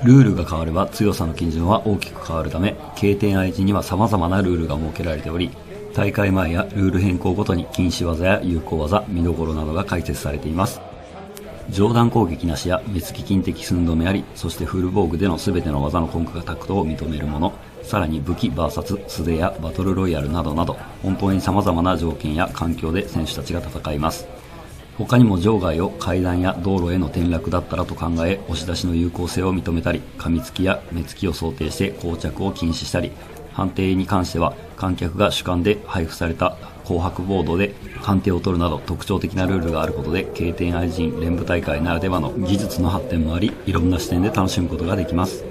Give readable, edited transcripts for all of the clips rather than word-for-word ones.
ルールが変われば強さの基準は大きく変わるため、経典愛人には様々なルールが設けられており、大会前やルール変更ごとに禁止技や有効技、見どころなどが解説されています。上段攻撃なしや目つき金的寸止めあり、そしてフル防具での全ての技の根拠がタクトを認めるもの、さらに武器 VS 素手やバトルロイヤルなどなど、本当に様々な条件や環境で選手たちが戦います。他にも場外を階段や道路への転落だったらと考え、押し出しの有効性を認めたり、噛みつきや目つきを想定して膠着を禁止したり、判定に関しては観客が主観で配布された紅白ボードで判定を取るなど特徴的なルールがあることで、経典愛人連舞大会ならではの技術の発展もあり、いろんな視点で楽しむことができます。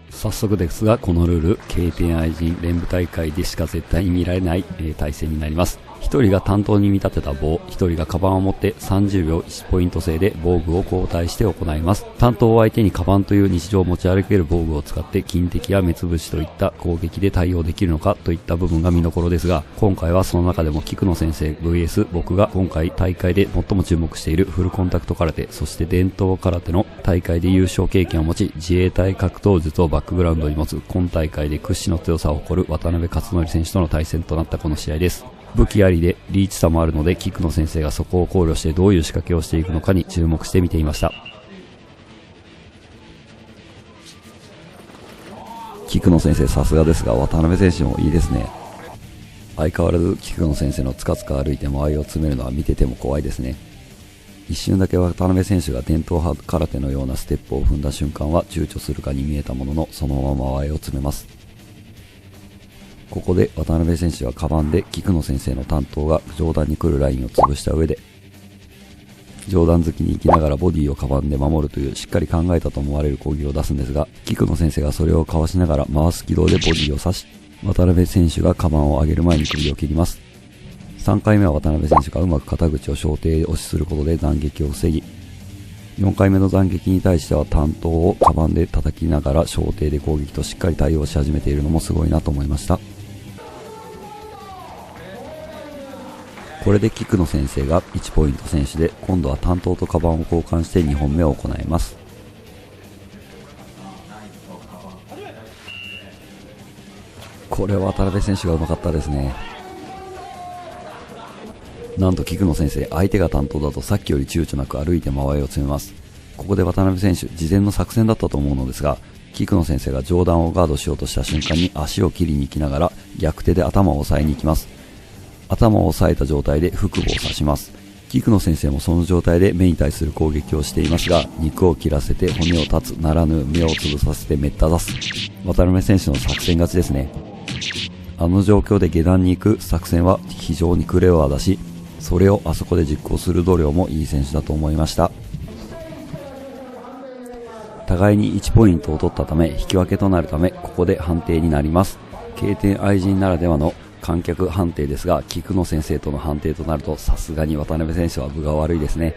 早速ですが、このルール、経典愛人連舞大会でしか絶対に見られない、対戦になります。一人が担当に見立てた棒、一人がカバンを持って30秒1ポイント制で防具を交代して行います。担当を相手にカバンという日常を持ち歩ける防具を使って金敵や目つぶしといった攻撃で対応できるのかといった部分が見どころですが、今回はその中でも菊野先生 VS 僕が今回大会で最も注目しているフルコンタクト空手、そして伝統空手の大会で優勝経験を持ち、自衛隊格闘術をバックグラウンドに持つ今大会で屈指の強さを誇る渡辺克典選手との対戦となったこの試合です。武器ありでリーチ差もあるので、菊野先生がそこを考慮してどういう仕掛けをしていくのかに注目して見ていました。菊野先生さすがですが、渡辺選手もいいですね。相変わらず菊野先生のつかつか歩いて間合いを詰めるのは見てても怖いですね。一瞬だけ渡辺選手が伝統派空手のようなステップを踏んだ瞬間は躊躇するかに見えたものの、そのまま間合いを詰めます。ここで渡辺選手はカバンで菊野先生の担当が上段に来るラインを潰した上で、上段突きに行きながらボディをカバンで守るというしっかり考えたと思われる攻撃を出すんですが、菊野先生がそれをかわしながら回す軌道でボディを刺し、渡辺選手がカバンを上げる前に首を切ります。3回目は渡辺選手がうまく肩口を小手で押しすることで斬撃を防ぎ、4回目の斬撃に対しては担当をカバンで叩きながら小手で攻撃としっかり対応し始めているのもすごいなと思いました。これで菊野先生が1ポイント先取で、今度は担当とカバンを交換して2本目を行います。これは渡辺選手がうまかったですね。なんと菊野先生、相手が担当だとさっきより躊躇なく歩いて間合いを詰めます。ここで渡辺選手、事前の作戦だったと思うのですが、菊野先生が上段をガードしようとした瞬間に足を切りに行きながら逆手で頭を押さえに行きます。頭を押さえた状態で腹部を刺します。菊野先生もその状態で目に対する攻撃をしていますが、肉を切らせて骨を断つならぬ目を潰させてめった出す。渡辺選手の作戦勝ちですね。あの状況で下段に行く作戦は非常にクレバーだし、それをあそこで実行する度量もいい選手だと思いました。互いに1ポイントを取ったため引き分けとなるため、ここで判定になります。経典愛人ならではの観客判定ですが、菊野先生との判定となるとさすがに渡辺選手は分が悪いですね。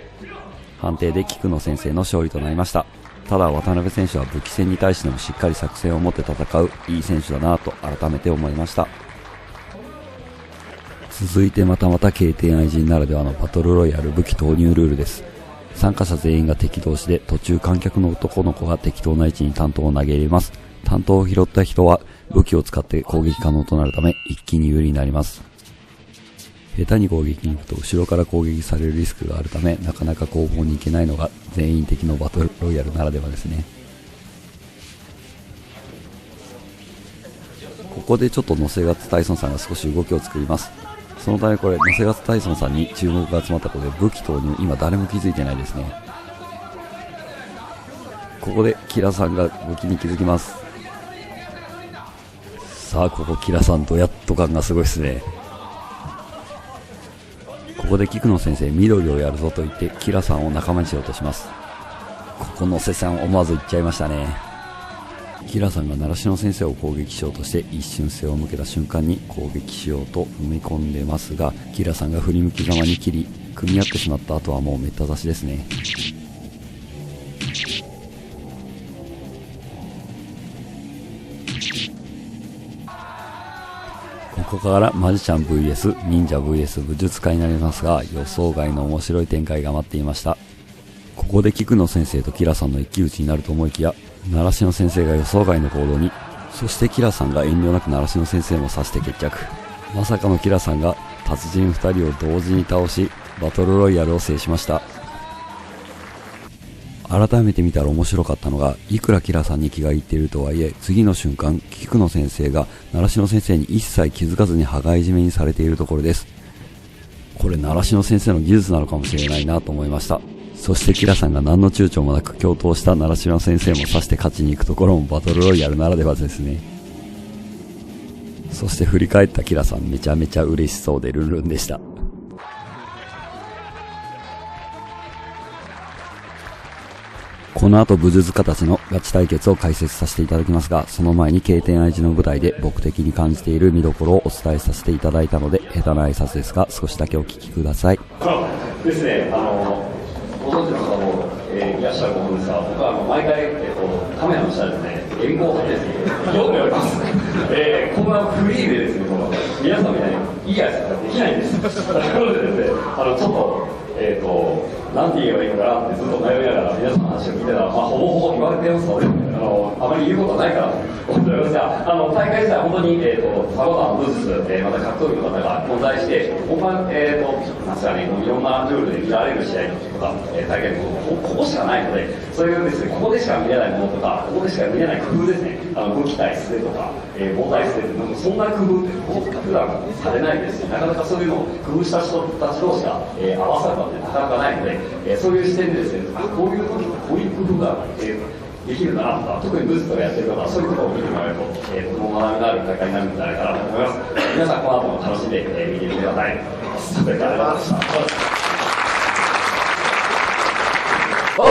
判定で菊野先生の勝利となりました。ただ渡辺選手は武器戦に対してもしっかり作戦を持って戦ういい選手だなと改めて思いました。続いてまた経典愛人ならではのバトルロイヤル武器投入ルールです。参加者全員が敵同士で、途中観客の男の子が適当な位置に担当を投げ入れます。担当を拾った人は武器を使って攻撃可能となるため一気に有利になります。下手に攻撃に行くと後ろから攻撃されるリスクがあるため、なかなか後方に行けないのが全員敵のバトルロイヤルならではですね。ここでちょっと野瀬勝タイソンさんが少し動きを作ります。そのためこれ野瀬勝タイソンさんに注目が集まったことで武器投入、今誰も気づいてないですね。ここでキラさんが武器に気づきます。さあここキラさんドヤッと感がすごいですね。ここで菊野先生、緑をやるぞと言ってキラさんを仲間にしようとします。ここ野瀬さん思わず言っちゃいましたね。キラさんが習志野先生を攻撃しようとして一瞬背を向けた瞬間に攻撃しようと踏み込んでますが、キラさんが振り向きざまに切り組み合ってしまった後はもうめった刺しですね。ここからマジシャン VS 忍者 VS 武術家になりますが、予想外の面白い展開が待っていました。ここで菊野先生とキラさんの一騎打ちになると思いきや、習志野先生が予想外の行動に、そしてキラさんが遠慮なく習志野先生も刺して決着。まさかのキラさんが達人2人を同時に倒し、バトルロイヤルを制しました。改めて見たら面白かったのが、いくらキラさんに気が入っているとはいえ、次の瞬間菊野先生が習志野先生に一切気づかずに羽交い締めにされているところです。これ習志野先生の技術なのかもしれないなと思いました。そしてキラさんが何の躊躇もなく共闘した習志野先生も刺して勝ちに行くところもバトルロイヤルならではですね。そして振り返ったキラさん、めちゃめちゃ嬉しそうでルンルンでした。この後武術家たちのガチ対決を解説させていただきますが、その前に経典愛知の舞台で僕的に感じている見どころをお伝えさせていただいたので、下手な挨拶ですが少しだけお聞きください。ですね、ご存知の方も、いらっしゃると思うんですが、僕は毎回、カメラの下ですね、援護をですね、読んでおります。こんなフリーでですね、皆さんみたいにいい挨拶ができないんです。なのでですね、ちょっと、なんて言えばいいのかなってずっと迷いながら皆さんの話を聞いてたら、ほぼほぼ言われてますので、あまり言うことはないかなと思っておりますが、大会自体は本当に、さまざまな武術、また格闘技の方が混在して、本番、なんですかね、いろんなルールで見られる試合とか、大会のここしかないので、そういうですね、ここでしか見れないものとか、ここでしか見れない工夫ですね、武器対素手とか、防体素手って、そんな工夫って普段されないですし、なかなかそういうのを工夫した人たち同士が、合わさるのってなかなかないので、そういう視点でですね、こういう時こういう工夫が、できるんだなとか、特に武術とかやってる方はそういうところを見てもらえると、とても学びのある大会になるんじゃないかなと思います。皆さんこの後も楽しんで、見てみてください。それではありがとうござい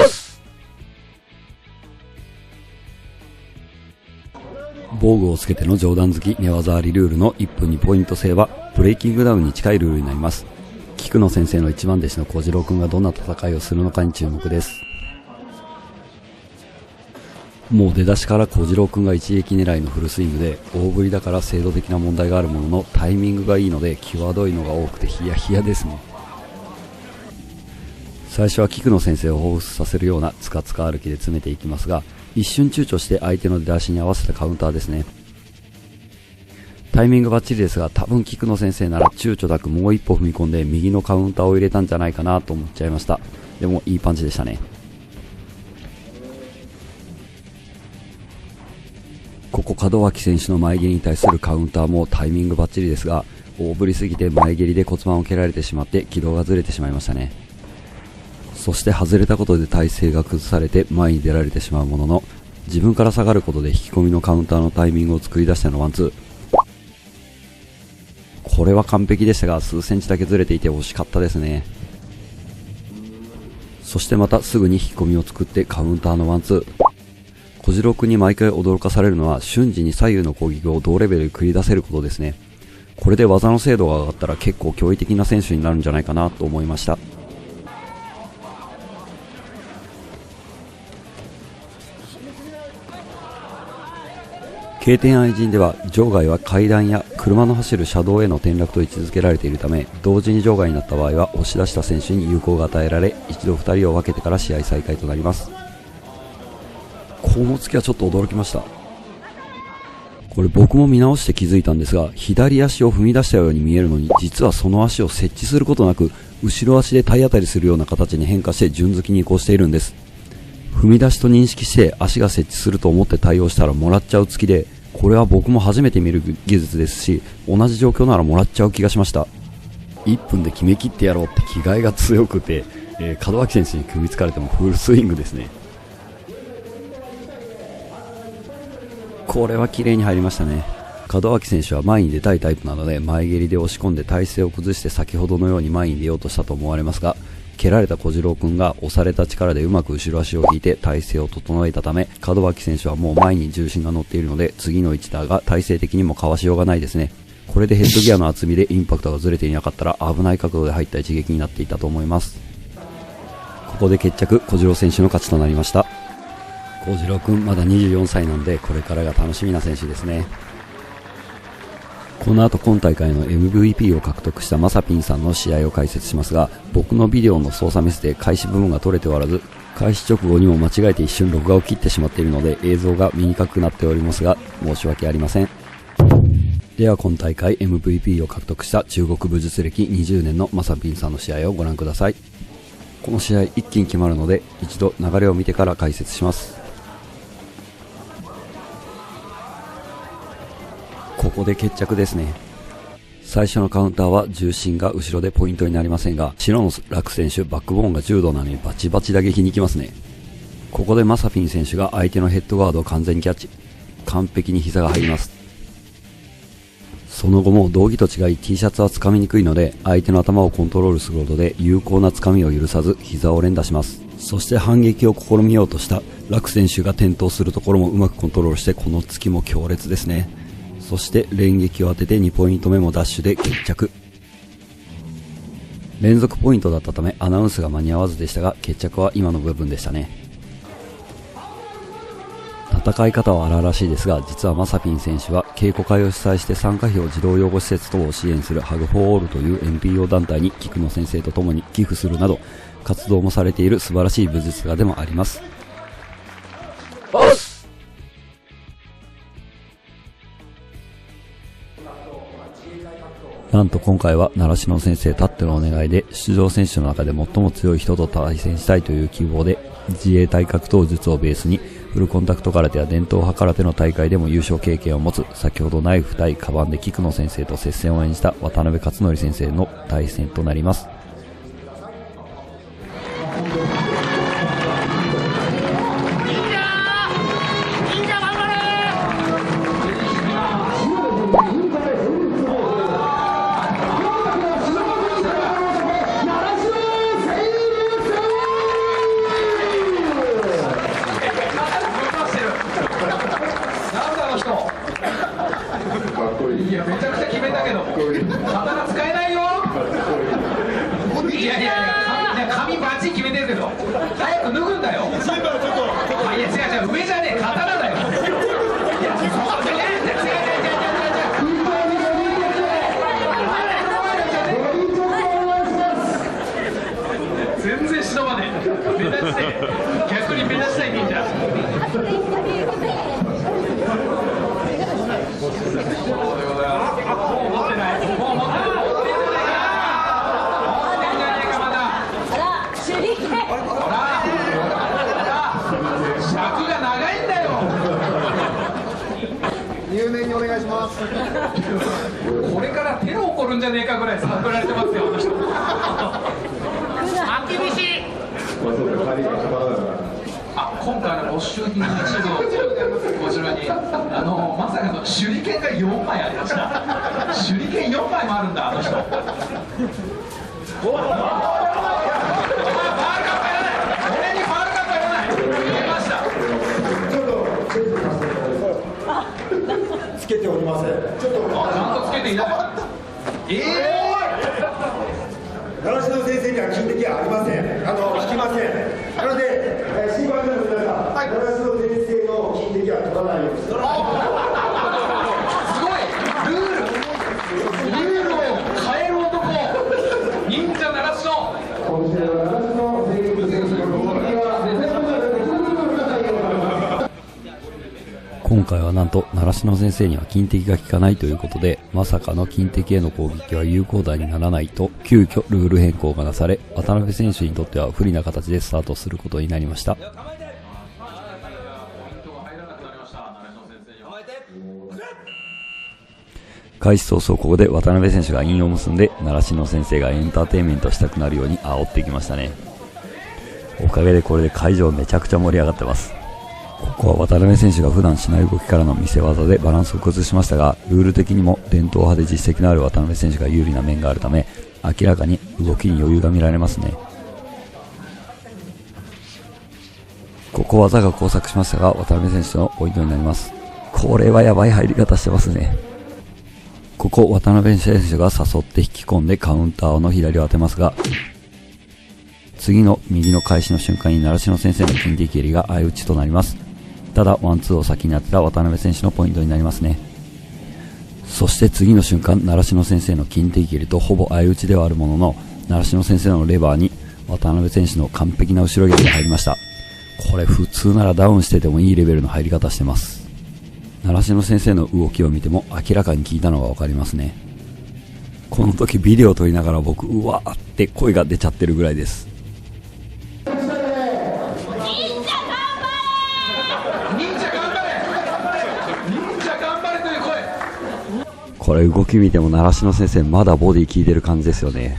ました。防具をつけての上段突き寝技ありルールの1分2ポイント制はブレイキングダウンに近いルールになります。菊野先生の一番弟子の小次郎くんがどんな戦いをするのかに注目です。もう出だしから小次郎くんが一撃狙いのフルスイングで、大振りだから精度的な問題があるもののタイミングがいいので際どいのが多くてヒヤヒヤですね。最初は菊野先生を彷彿させるようなつかつか歩きで詰めていきますが、一瞬躊躇して相手の出足に合わせたカウンターですね。タイミングバッチリですが、多分菊野先生なら躊躇なくもう一歩踏み込んで右のカウンターを入れたんじゃないかなと思っちゃいました。でもいいパンチでしたね。ここ門脇選手の前蹴りに対するカウンターもタイミングバッチリですが、大振りすぎて前蹴りで骨盤を蹴られてしまって軌道がずれてしまいましたね。そして外れたことで体勢が崩されて前に出られてしまうものの、自分から下がることで引き込みのカウンターのタイミングを作り出してのワンツー。これは完璧でしたが、数センチだけずれていて惜しかったですね。そしてまたすぐに引き込みを作ってカウンターのワンツー。小次郎くんに毎回驚かされるのは、瞬時に左右の攻撃を同レベルで繰り出せることですね。これで技の精度が上がったら結構驚異的な選手になるんじゃないかなと思いました。経典愛人では場外は階段や車の走る車道への転落と位置づけられているため、同時に場外になった場合は押し出した選手に有効が与えられ、一度2人を分けてから試合再開となります。この突きはちょっと驚きました。これ僕も見直して気づいたんですが、左足を踏み出したように見えるのに、実はその足を設置することなく後ろ足で体当たりするような形に変化して順突きに移行しているんです。踏み出しと認識して足が設置すると思って対応したらもらっちゃう突きで、これは僕も初めて見る技術ですし、同じ状況ならもらっちゃう気がしました。1分で決めきってやろうって気概が強くて、門脇選手に組みつかれてもフルスイングですね。これは綺麗に入りましたね。門脇選手は前に出たいタイプなので、前蹴りで押し込んで体勢を崩して先ほどのように前に出ようとしたと思われますが、蹴られた小次郎くんが押された力でうまく後ろ足を引いて体勢を整えたため、門脇選手はもう前に重心が乗っているので、次の一打が体勢的にもかわしようがないですね。これでヘッドギアの厚みでインパクトがずれていなかったら危ない角度で入った一撃になっていたと思います。ここで決着、小次郎選手の勝ちとなりました。小次郎くんまだ24歳なので、これからが楽しみな選手ですね。この後今大会の MVP を獲得したまさぴんさんの試合を解説しますが、僕のビデオの操作ミスで開始部分が取れておらず、開始直後にも間違えて一瞬録画を切ってしまっているので映像が見にくくなっておりますが、申し訳ありません。では今大会 MVP を獲得した中国武術歴20年のまさぴんさんの試合をご覧ください。この試合一気に決まるので一度流れを見てから解説します。ここで決着ですね。最初のカウンターは重心が後ろでポイントになりませんが、白の楽選手バックボーンが柔道なのにバチバチ打撃に行きますね。ここでまさぴん選手が相手のヘッドガードを完全にキャッチ、完璧に膝が入ります。その後も道着と違い T シャツは掴みにくいので、相手の頭をコントロールすることで有効な掴みを許さず膝を連打します。そして反撃を試みようとした楽選手が転倒するところもうまくコントロールして、この突きも強烈ですね。そして連撃を当てて2ポイント目もダッシュで決着。連続ポイントだったためアナウンスが間に合わずでしたが、決着は今の部分でしたね。戦い方は荒々しいですが、実はまさぴん選手は稽古会を主催して参加費を児童養護施設等を支援するハグフォーオールという NPO 団体に菊野先生と共に寄付するなど活動もされている素晴らしい武術家でもあります。なんと今回は習志野先生たってのお願いで、出場選手の中で最も強い人と対戦したいという希望で、自衛隊格闘術をベースにフルコンタクト空手や伝統派空手の大会でも優勝経験を持つ、先ほどナイフ対カバンで菊野先生と接戦を演じた渡辺克則先生の対戦となります。いやめちゃくちゃ決めたけど刀使えないよ。いや髪バッチリ決めてるけど早く脱ぐんだよ。いや違う上じゃねえ刀だよ。全然忍ばねえ。目立ちたい、逆に目立ちたいって言うんじゃん。尺が長いんだよ。入念にお願いします。これからテロ起こるんじゃねえかぐらいさ送られてますよ。あきびし。今回の没収品の一部をこちらにまさかの手裏剣が4枚ありました。手裏剣4枚もあるんだあの人。つけておりません。ちょっとちゃんとつけていない。習志野先生には金的はありません。引きません。なので、審判員の皆さん、習志野先生の金的は取らないようにしてください。すごいルールを変える男、忍者習志野。今週の習志野先生の金的は今回はなんと習志野先生には金敵が効かないということで、まさかの金敵への攻撃は有効打にならないと急遽ルール変更がなされ、渡辺選手にとっては不利な形でスタートすることになりました。開始早々ここで渡辺選手が韻を結んで、習志野先生がエンターテインメントしたくなるように煽ってきましたね。おかげでこれで会場めちゃくちゃ盛り上がってます。ここは渡辺選手が普段しない動きからの見せ技でバランスを崩しましたが、ルール的にも伝統派で実績のある渡辺選手が有利な面があるため、明らかに動きに余裕が見られますね。ここ技が交錯しましたが、渡辺選手のポイントになります。これはやばい入り方してますね。ここ渡辺選手が誘って引き込んでカウンターの左を当てますが、次の右の開始の瞬間に習志野先生の金的蹴りが相打ちとなります。ただワンツーを先に当てた渡辺選手のポイントになりますね。そして次の瞬間、習志野先生の金的蹴りとほぼ相打ちではあるものの、習志野先生のレバーに渡辺選手の完璧な後ろ蹴りが入りました。これ普通ならダウンしててもいいレベルの入り方してます。習志野先生の動きを見ても明らかに効いたのがわかりますね。この時ビデオを撮りながら僕、うわーって声が出ちゃってるぐらいです。これ動き見ても習志野先生まだボディ効いてる感じですよね。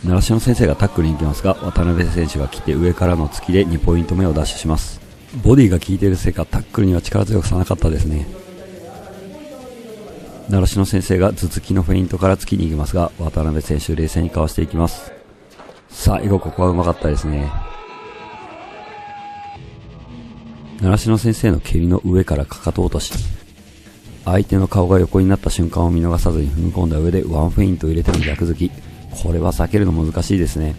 習志野先生がタックルに行きますが、渡辺選手が来て上からの突きで2ポイント目をダッシュします。ボディが効いているせいかタックルには力強くさなかったですね。習志野先生が頭突きのフェイントから突きに行きますが、渡辺選手冷静にかわしていきます。最後ここはうまかったですね。習志野先生の蹴りの上からかかと落とし、相手の顔が横になった瞬間を見逃さずに踏み込んだ上でワンフェイントを入れての逆突き。これは避けるの難しいですね。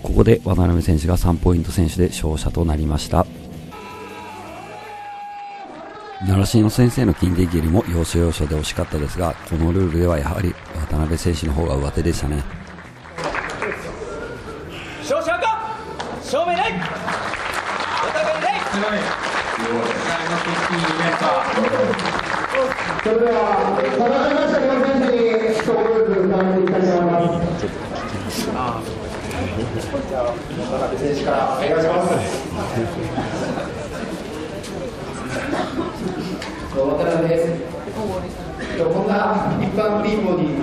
ここで渡辺選手が3ポイント選手で勝者となりました。習志野先生の金的蹴りも要所要所で惜しかったですが、このルールではやはり渡辺選手の方が上手でしたね。勝者か正面ないお互いないそれでは、戦いました4選手に一言ずつ伝えていきたいと思います。じゃあ、渡辺選手からお願いします。渡辺です。こんな一般ピーポーに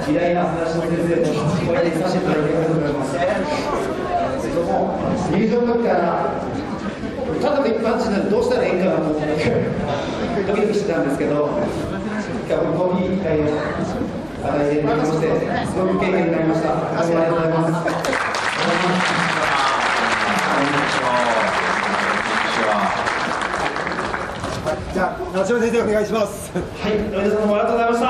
偉大な習志野先生とお会いさせていただきありがとうございます。入場の時からただの一般人なんでどうしたらいいかなと思ってドキドキしてたんですけど、今日は本当にいい機会を与えていただきまして、すごく経験になりました。どうもありがとうございます。じゃあ、習志野先生お願いします。はい、皆さんどうもありがとうございました。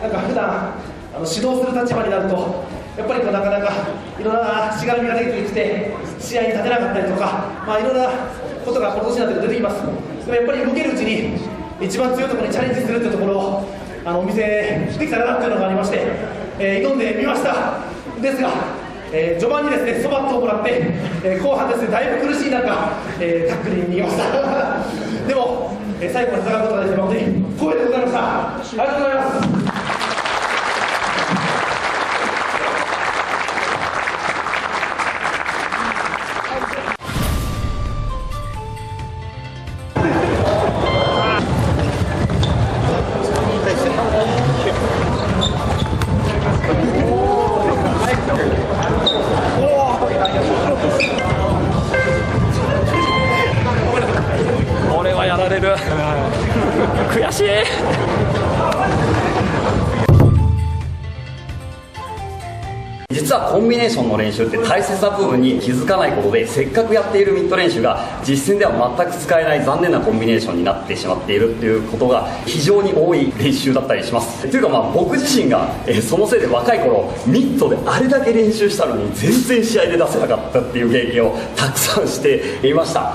なんか普段指導する立場になると、やっぱりなかなかいろんなしがらみが出てきて、試合に立てなかったりとか、いろんなことがこの年になって出てきます。でもやっぱり動けるうちに、一番強いところにチャレンジするというところをお見せできたらなというのがありまして、挑んでみました。ですが、序盤にですね、そばっとをもらって、後半ですね、だいぶ苦しい中、タックルに逃げました。でも、最後まで戦うことができて、本当に光栄でございました。ありがとうございます。俺はやられる悔しい。実はコンビネーションの練習って大切な部分に気づかないことで、せっかくやっているミット練習が実戦では全く使えない残念なコンビネーションになってしまっているっていうことが非常に多い練習だったりします。というか僕自身がそのせいで若い頃ミットであれだけ練習したのに全然試合で出せなかったっていう経験をたくさんしていました。